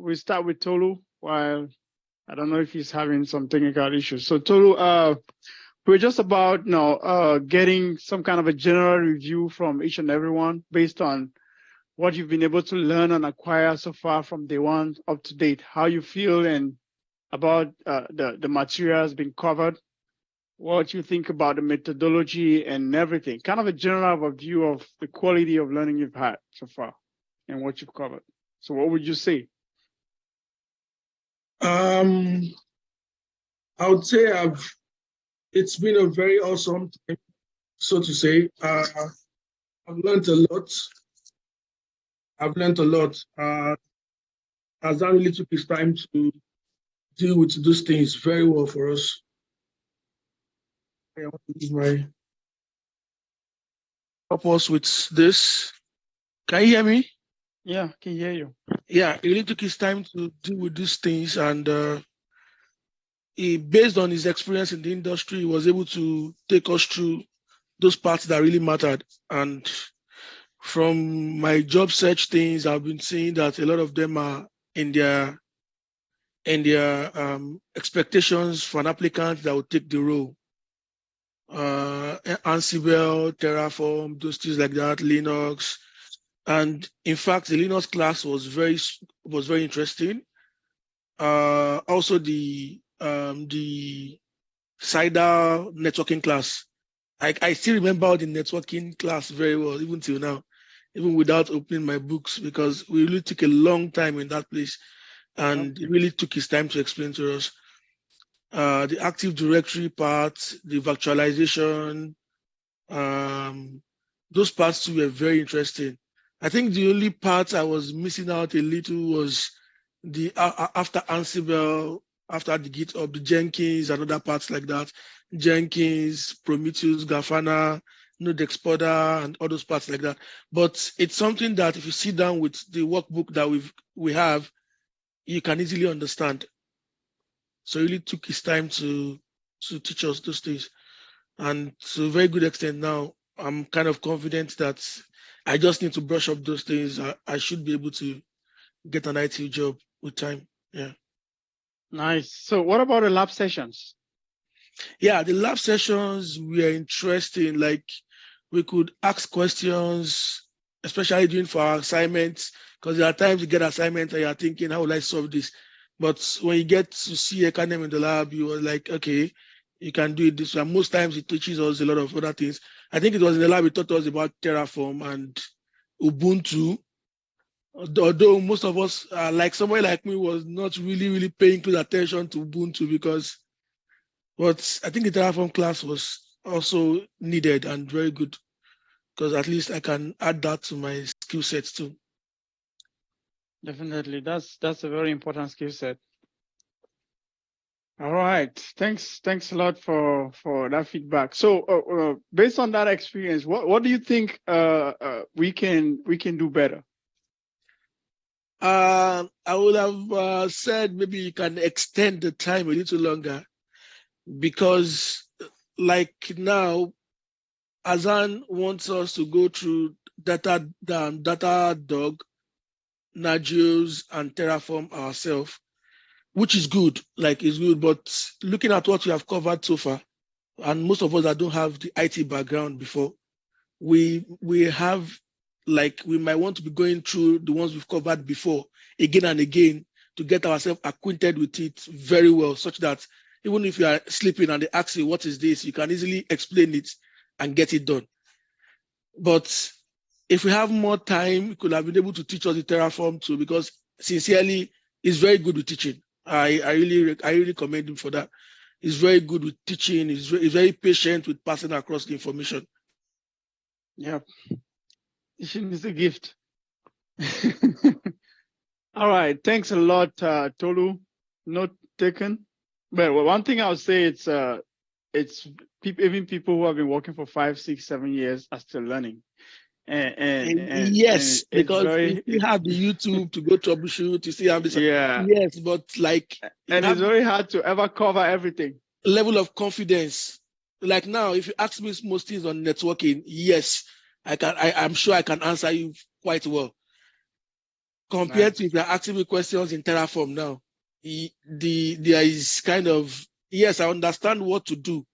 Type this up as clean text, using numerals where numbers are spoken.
we start with Tolu. While I don't know if he's having some technical issues. So Tolu, we're just about getting some kind of a general review from each and everyone based on what you've been able to learn and acquire so far from day one up to date. How you feel and about the materials being covered, what you think about the methodology and everything. Kind of a general overview of the quality of learning you've had so far and what you've covered. So what would you say? I would say it's been a very awesome time, so to say. I've learned a lot. Azan really took his time to deal with those things very well for us. I want to use my purpose with this. Can you hear me? Yeah, I can hear you. Yeah, he really took his time to deal with these things, and based on his experience in the industry, he was able to take us through those parts that really mattered. And from my job search things, I've been seeing that a lot of them are in their expectations for an applicant that will take the role. Ansible, Terraform, those things like that, Linux. And in fact, the Linux class was very interesting. Also the CIDR networking class. I still remember the networking class very well, even till now, even without opening my books, because we really took a long time in that place, and he really took his time to explain to us. The Active Directory part, the virtualization, those parts too were very interesting. I think the only part I was missing out a little was the after Ansible, after the GitHub, the Jenkins and other parts like that. Jenkins, Prometheus, Grafana, Node Exporter, and all those parts like that. But it's something that if you sit down with the workbook that we have, you can easily understand. So he really took his time to teach us those things. And to a very good extent now, I'm kind of confident that I just need to brush up those things. I should be able to get an IT job with time. Yeah. Nice. So what about the lab sessions? Yeah, the lab sessions were interesting. Like we could ask questions, especially during for our assignments, because there are times you get assignments and you're thinking, how will I solve this? But when you get to see a Kanem in the lab, you are like, okay, you can do it this way. And most times it teaches us a lot of other things. I think it was in the lab it taught us about Terraform and Ubuntu. Although most of us, like somebody like me, was not really paying close attention to Ubuntu but I think the Terraform class was also needed and very good, because at least I can add that to my skill sets too. Definitely, that's a very important skill set. All right, thanks a lot for that feedback. So, based on that experience, what do you think we can do better? I would have said maybe you can extend the time a little longer, because like now, Azan wants us to go through Datadog, Nagios, and Terraform ourselves, which is good. Like it's good, but looking at what we have covered so far, and most of us that don't have the IT background before, we have, like, we might want to be going through the ones we've covered before again and again to get ourselves acquainted with it very well, such that even if you are sleeping and they ask you what is this, you can easily explain it and get it done. But if we have more time, we could have been able to teach us the Terraform too, because sincerely, he's very good with teaching. I really commend him for that. He's very good with teaching. He's very patient with passing across the information. Yeah, teaching is a gift. All right, thanks a lot, Tolu. Note taken. But one thing I would say, it's even people who have been working for 5, 6, 7 years are still learning. And yes, and because you have the YouTube to go troubleshoot, you still have this. Yeah. Yes, but like, and it's very hard to ever cover everything. Level of confidence. Like now, if you ask me most things on networking, yes, I can. I'm sure I can answer you quite well. compared Nice. to if you're asking me questions in Terraform now. There is kind of, yes, I understand what to do,